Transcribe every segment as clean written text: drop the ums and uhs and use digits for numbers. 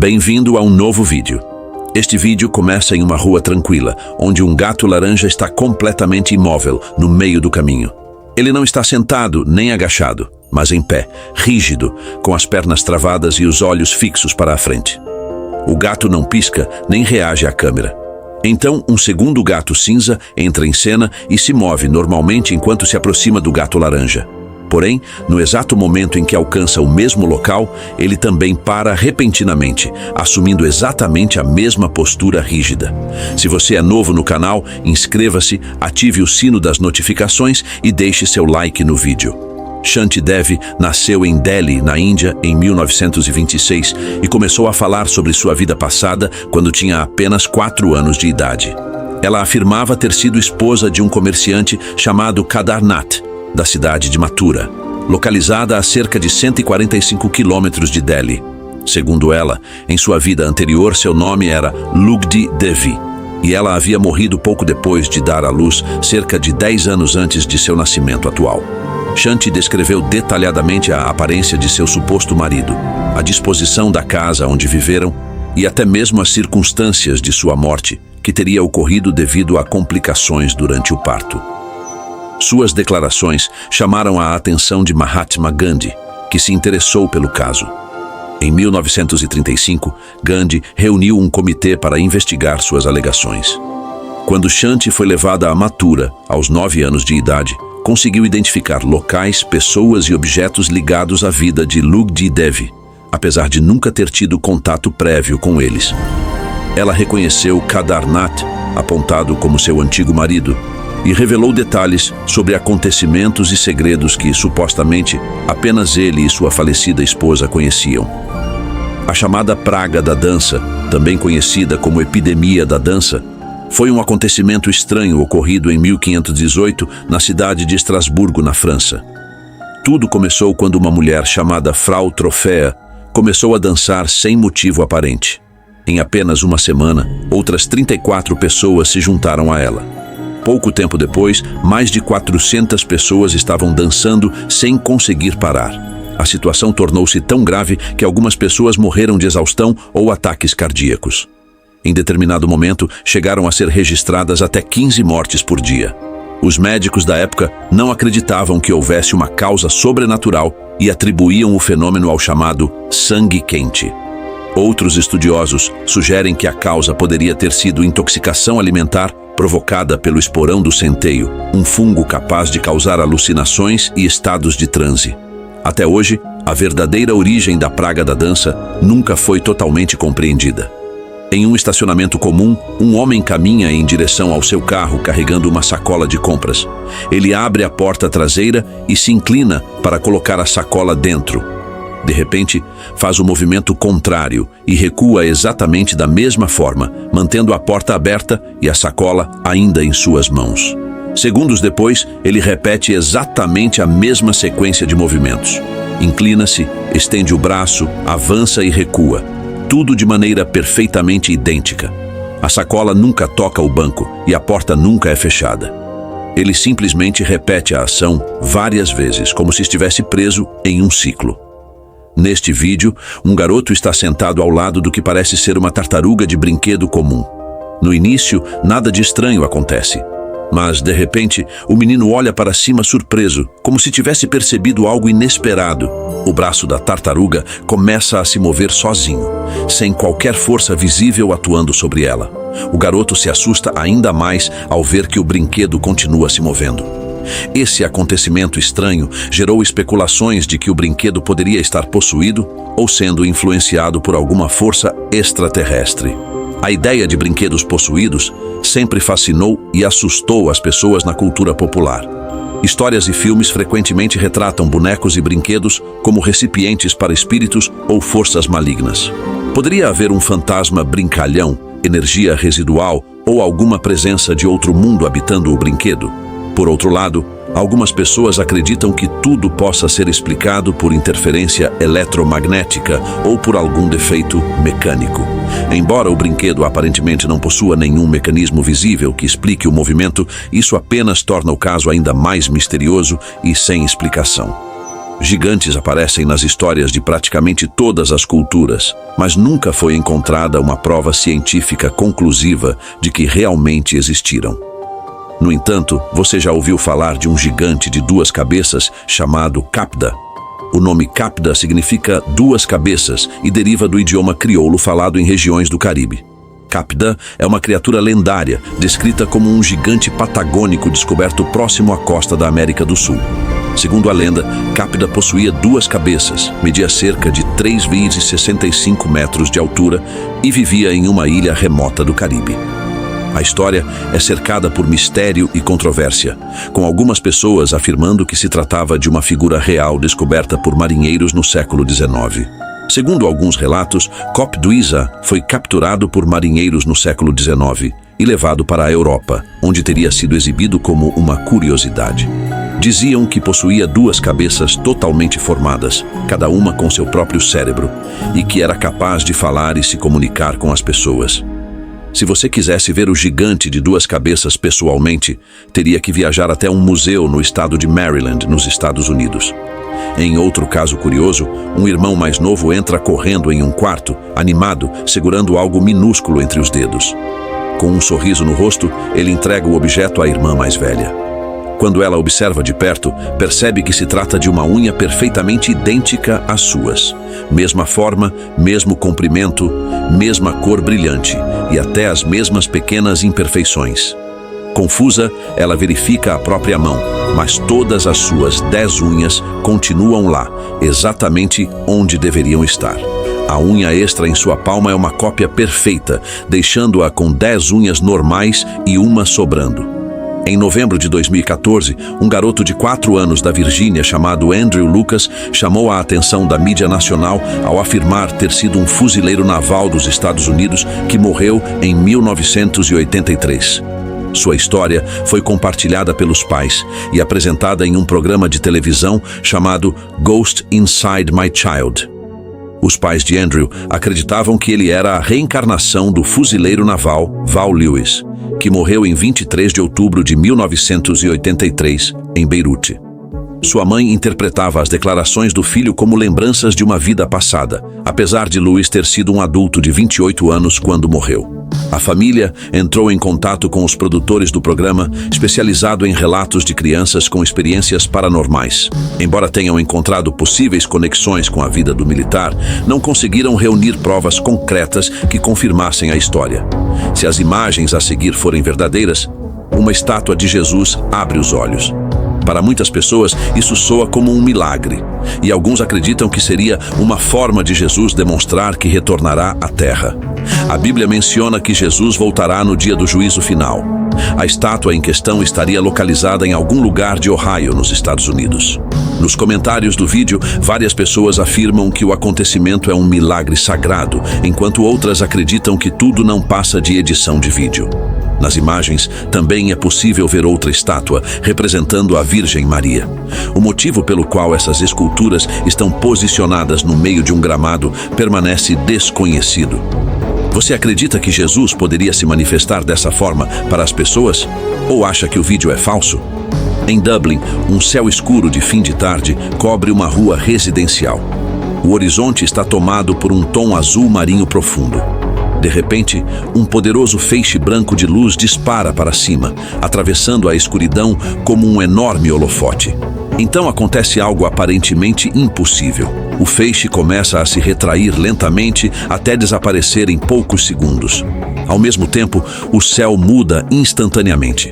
Bem-vindo a um novo vídeo. Este vídeo começa em uma rua tranquila, onde um gato laranja está completamente imóvel no meio do caminho. Ele não está sentado nem agachado, mas em pé, rígido, com as pernas travadas e os olhos fixos para a frente. O gato não pisca nem reage à câmera. Então, um segundo gato cinza entra em cena e se move normalmente enquanto se aproxima do gato laranja. Porém, no exato momento em que alcança o mesmo local, ele também para repentinamente, assumindo exatamente a mesma postura rígida. Se você é novo no canal, inscreva-se, ative o sino das notificações e deixe seu like no vídeo. Shanti Devi nasceu em Delhi, na Índia, em 1926 e começou a falar sobre sua vida passada quando tinha apenas 4 anos de idade. Ela afirmava ter sido esposa de um comerciante chamado Kadarnath, da cidade de Mathura, localizada a cerca de 145 quilômetros de Delhi. Segundo ela, em sua vida anterior seu nome era Lugdi Devi, e ela havia morrido pouco depois de dar à luz, cerca de 10 anos antes de seu nascimento atual. Shanti descreveu detalhadamente a aparência de seu suposto marido, a disposição da casa onde viveram e até mesmo as circunstâncias de sua morte, que teria ocorrido devido a complicações durante o parto. Suas declarações chamaram a atenção de Mahatma Gandhi, que se interessou pelo caso. Em 1935, Gandhi reuniu um comitê para investigar suas alegações. Quando Shanti foi levada a Mathura, aos 9 anos de idade, conseguiu identificar locais, pessoas e objetos ligados à vida de Lugdi Devi, apesar de nunca ter tido contato prévio com eles. Ela reconheceu Kadarnath, apontado como seu antigo marido, e revelou detalhes sobre acontecimentos e segredos que, supostamente, apenas ele e sua falecida esposa conheciam. A chamada Praga da Dança, também conhecida como Epidemia da Dança, foi um acontecimento estranho ocorrido em 1518 na cidade de Estrasburgo, na França. Tudo começou quando uma mulher chamada Frau Trofea começou a dançar sem motivo aparente. Em apenas uma semana, outras 34 pessoas se juntaram a ela. Pouco tempo depois, mais de 400 pessoas estavam dançando sem conseguir parar. A situação tornou-se tão grave que algumas pessoas morreram de exaustão ou ataques cardíacos. Em determinado momento, chegaram a ser registradas até 15 mortes por dia. Os médicos da época não acreditavam que houvesse uma causa sobrenatural e atribuíam o fenômeno ao chamado sangue quente. Outros estudiosos sugerem que a causa poderia ter sido intoxicação alimentar provocada pelo esporão do centeio, um fungo capaz de causar alucinações e estados de transe. Até hoje, a verdadeira origem da praga da dança nunca foi totalmente compreendida. Em um estacionamento comum, um homem caminha em direção ao seu carro carregando uma sacola de compras. Ele abre a porta traseira e se inclina para colocar a sacola dentro. De repente, faz o movimento contrário e recua exatamente da mesma forma, mantendo a porta aberta e a sacola ainda em suas mãos. Segundos depois, ele repete exatamente a mesma sequência de movimentos. Inclina-se, estende o braço, avança e recua. Tudo de maneira perfeitamente idêntica. A sacola nunca toca o banco e a porta nunca é fechada. Ele simplesmente repete a ação várias vezes, como se estivesse preso em um ciclo. Neste vídeo, um garoto está sentado ao lado do que parece ser uma tartaruga de brinquedo comum. No início, nada de estranho acontece. Mas, de repente, o menino olha para cima surpreso, como se tivesse percebido algo inesperado. O braço da tartaruga começa a se mover sozinho, sem qualquer força visível atuando sobre ela. O garoto se assusta ainda mais ao ver que o brinquedo continua se movendo. Esse acontecimento estranho gerou especulações de que o brinquedo poderia estar possuído ou sendo influenciado por alguma força extraterrestre. A ideia de brinquedos possuídos sempre fascinou e assustou as pessoas na cultura popular. Histórias e filmes frequentemente retratam bonecos e brinquedos como recipientes para espíritos ou forças malignas. Poderia haver um fantasma brincalhão, energia residual ou alguma presença de outro mundo habitando o brinquedo. Por outro lado, algumas pessoas acreditam que tudo possa ser explicado por interferência eletromagnética ou por algum defeito mecânico. Embora o brinquedo aparentemente não possua nenhum mecanismo visível que explique o movimento, isso apenas torna o caso ainda mais misterioso e sem explicação. Gigantes aparecem nas histórias de praticamente todas as culturas, mas nunca foi encontrada uma prova científica conclusiva de que realmente existiram. No entanto, você já ouviu falar de um gigante de 2 cabeças chamado Capda? O nome Capda significa 2 cabeças e deriva do idioma crioulo falado em regiões do Caribe. Capda é uma criatura lendária, descrita como um gigante patagônico descoberto próximo à costa da América do Sul. Segundo a lenda, Capda possuía 2 cabeças, media cerca de 3,65 metros de altura e vivia em uma ilha remota do Caribe. A história é cercada por mistério e controvérsia, com algumas pessoas afirmando que se tratava de uma figura real descoberta por marinheiros no século XIX. Segundo alguns relatos, Copduiza foi capturado por marinheiros no século XIX e levado para a Europa, onde teria sido exibido como uma curiosidade. Diziam que possuía 2 cabeças totalmente formadas, cada uma com seu próprio cérebro, e que era capaz de falar e se comunicar com as pessoas. Se você quisesse ver o gigante de 2 cabeças pessoalmente, teria que viajar até um museu no estado de Maryland, nos Estados Unidos. Em outro caso curioso, um irmão mais novo entra correndo em um quarto, animado, segurando algo minúsculo entre os dedos. Com um sorriso no rosto, ele entrega o objeto à irmã mais velha. Quando ela observa de perto, percebe que se trata de uma unha perfeitamente idêntica às suas. Mesma forma, mesmo comprimento, mesma cor brilhante e até as mesmas pequenas imperfeições. Confusa, ela verifica a própria mão, mas todas as suas 10 unhas continuam lá, exatamente onde deveriam estar. A unha extra em sua palma é uma cópia perfeita, deixando-a com 10 unhas normais e uma sobrando. Em novembro de 2014, um garoto de 4 anos da Virgínia chamado Andrew Lucas chamou a atenção da mídia nacional ao afirmar ter sido um fuzileiro naval dos Estados Unidos que morreu em 1983. Sua história foi compartilhada pelos pais e apresentada em um programa de televisão chamado Ghost Inside My Child. Os pais de Andrew acreditavam que ele era a reencarnação do fuzileiro naval Val Lewis, que morreu em 23 de outubro de 1983, em Beirute. Sua mãe interpretava as declarações do filho como lembranças de uma vida passada, apesar de Lewis ter sido um adulto de 28 anos quando morreu. A família entrou em contato com os produtores do programa, especializado em relatos de crianças com experiências paranormais. Embora tenham encontrado possíveis conexões com a vida do militar, não conseguiram reunir provas concretas que confirmassem a história. Se as imagens a seguir forem verdadeiras, uma estátua de Jesus abre os olhos. Para muitas pessoas, isso soa como um milagre, e alguns acreditam que seria uma forma de Jesus demonstrar que retornará à Terra. A Bíblia menciona que Jesus voltará no dia do juízo final. A estátua em questão estaria localizada em algum lugar de Ohio, nos Estados Unidos. Nos comentários do vídeo, várias pessoas afirmam que o acontecimento é um milagre sagrado, enquanto outras acreditam que tudo não passa de edição de vídeo. Nas imagens, também é possível ver outra estátua, representando a Virgem Maria. O motivo pelo qual essas esculturas estão posicionadas no meio de um gramado permanece desconhecido. Você acredita que Jesus poderia se manifestar dessa forma para as pessoas? Ou acha que o vídeo é falso? Em Dublin, um céu escuro de fim de tarde cobre uma rua residencial. O horizonte está tomado por um tom azul marinho profundo. De repente, um poderoso feixe branco de luz dispara para cima, atravessando a escuridão como um enorme holofote. Então acontece algo aparentemente impossível. O feixe começa a se retrair lentamente até desaparecer em poucos segundos. Ao mesmo tempo, o céu muda instantaneamente.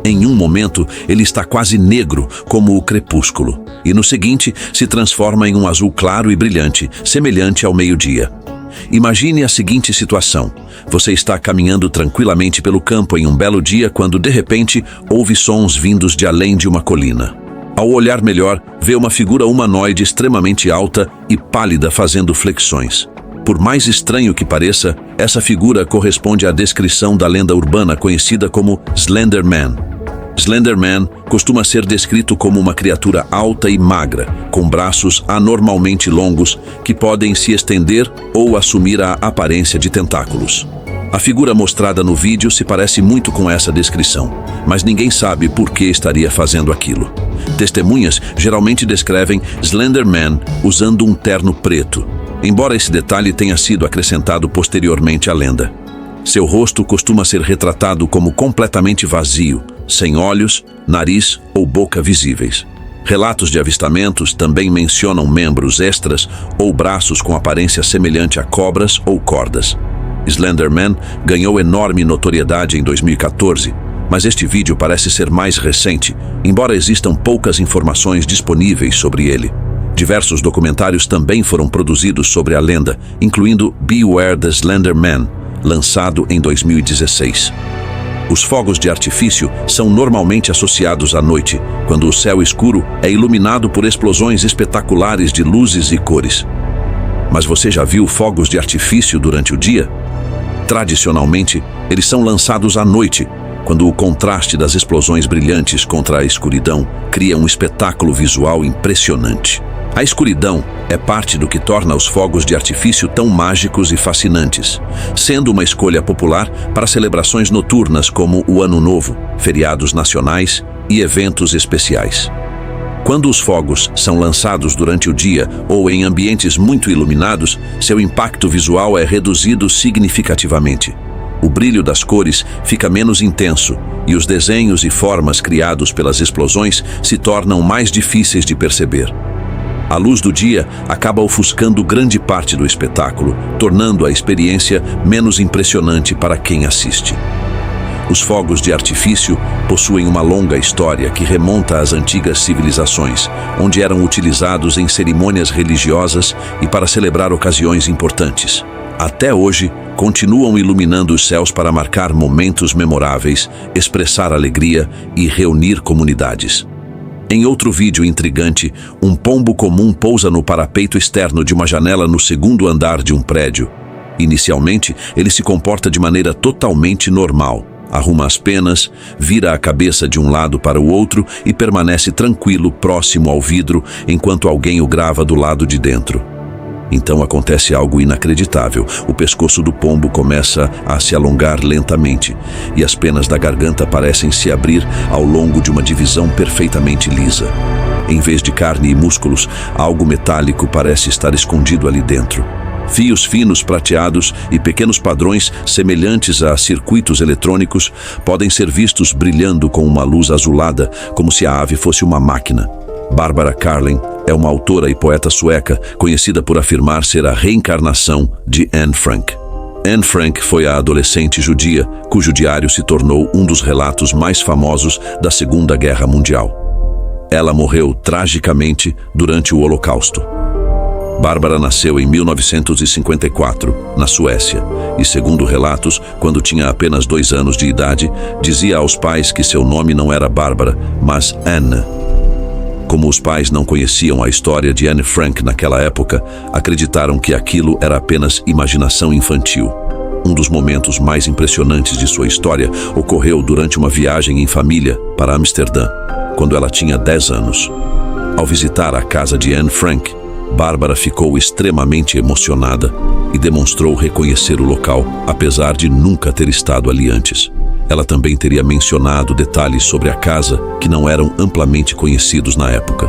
Em um momento, ele está quase negro, como o crepúsculo, e no seguinte se transforma em um azul claro e brilhante, semelhante ao meio-dia. Imagine a seguinte situação. Você está caminhando tranquilamente pelo campo em um belo dia quando, de repente, ouve sons vindos de além de uma colina. Ao olhar melhor, vê uma figura humanoide extremamente alta e pálida fazendo flexões. Por mais estranho que pareça, essa figura corresponde à descrição da lenda urbana conhecida como Slender Man. Slender Man costuma ser descrito como uma criatura alta e magra, com braços anormalmente longos que podem se estender ou assumir a aparência de tentáculos. A figura mostrada no vídeo se parece muito com essa descrição, mas ninguém sabe por que estaria fazendo aquilo. Testemunhas geralmente descrevem Slender Man usando um terno preto, embora esse detalhe tenha sido acrescentado posteriormente à lenda. Seu rosto costuma ser retratado como completamente vazio, sem olhos, nariz ou boca visíveis. Relatos de avistamentos também mencionam membros extras ou braços com aparência semelhante a cobras ou cordas. Slender Man ganhou enorme notoriedade em 2014, mas este vídeo parece ser mais recente, embora existam poucas informações disponíveis sobre ele. Diversos documentários também foram produzidos sobre a lenda, incluindo Beware the Slender Man, lançado em 2016. Os fogos de artifício são normalmente associados à noite, quando o céu escuro é iluminado por explosões espetaculares de luzes e cores. Mas você já viu fogos de artifício durante o dia? Tradicionalmente, eles são lançados à noite, quando o contraste das explosões brilhantes contra a escuridão cria um espetáculo visual impressionante. A escuridão é parte do que torna os fogos de artifício tão mágicos e fascinantes, sendo uma escolha popular para celebrações noturnas como o Ano Novo, feriados nacionais e eventos especiais. Quando os fogos são lançados durante o dia ou em ambientes muito iluminados, seu impacto visual é reduzido significativamente. O brilho das cores fica menos intenso e os desenhos e formas criados pelas explosões se tornam mais difíceis de perceber. A luz do dia acaba ofuscando grande parte do espetáculo, tornando a experiência menos impressionante para quem assiste. Os fogos de artifício possuem uma longa história que remonta às antigas civilizações, onde eram utilizados em cerimônias religiosas e para celebrar ocasiões importantes. Até hoje, continuam iluminando os céus para marcar momentos memoráveis, expressar alegria e reunir comunidades. Em outro vídeo intrigante, um pombo comum pousa no parapeito externo de uma janela no segundo andar de um prédio. Inicialmente, ele se comporta de maneira totalmente normal. Arruma as penas, vira a cabeça de um lado para o outro e permanece tranquilo próximo ao vidro enquanto alguém o grava do lado de dentro. Então acontece algo inacreditável. O pescoço do pombo começa a se alongar lentamente e as penas da garganta parecem se abrir ao longo de uma divisão perfeitamente lisa. Em vez de carne e músculos, algo metálico parece estar escondido ali dentro. Fios finos prateados e pequenos padrões semelhantes a circuitos eletrônicos podem ser vistos brilhando com uma luz azulada, como se a ave fosse uma máquina. Barbara Carling é uma autora e poeta sueca conhecida por afirmar ser a reencarnação de Anne Frank. Anne Frank foi a adolescente judia cujo diário se tornou um dos relatos mais famosos da Segunda Guerra Mundial. Ela morreu tragicamente durante o Holocausto. Bárbara nasceu em 1954, na Suécia, e segundo relatos, quando tinha apenas 2 anos de idade, dizia aos pais que seu nome não era Bárbara, mas Anne. Como os pais não conheciam a história de Anne Frank naquela época, acreditaram que aquilo era apenas imaginação infantil. Um dos momentos mais impressionantes de sua história ocorreu durante uma viagem em família para Amsterdã, quando ela tinha 10 anos. Ao visitar a casa de Anne Frank, Bárbara ficou extremamente emocionada e demonstrou reconhecer o local, apesar de nunca ter estado ali antes. Ela também teria mencionado detalhes sobre a casa que não eram amplamente conhecidos na época.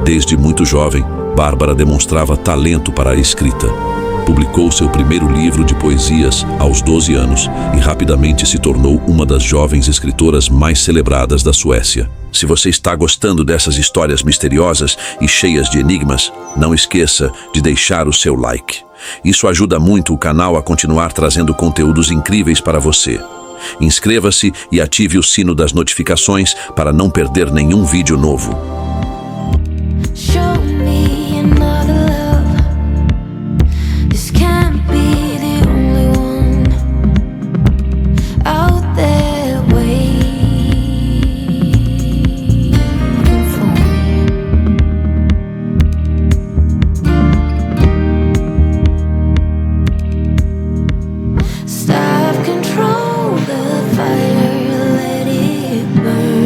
Desde muito jovem, Bárbara demonstrava talento para a escrita. Publicou seu primeiro livro de poesias aos 12 anos e rapidamente se tornou uma das jovens escritoras mais celebradas da Suécia. Se você está gostando dessas histórias misteriosas e cheias de enigmas, não esqueça de deixar o seu like. Isso ajuda muito o canal a continuar trazendo conteúdos incríveis para você. Inscreva-se e ative o sino das notificações para não perder nenhum vídeo novo. Fire, let it burn.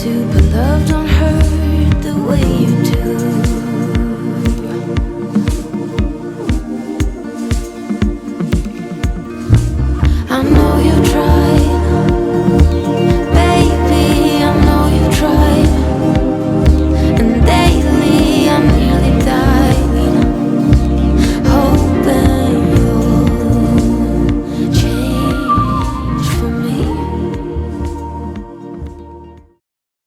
to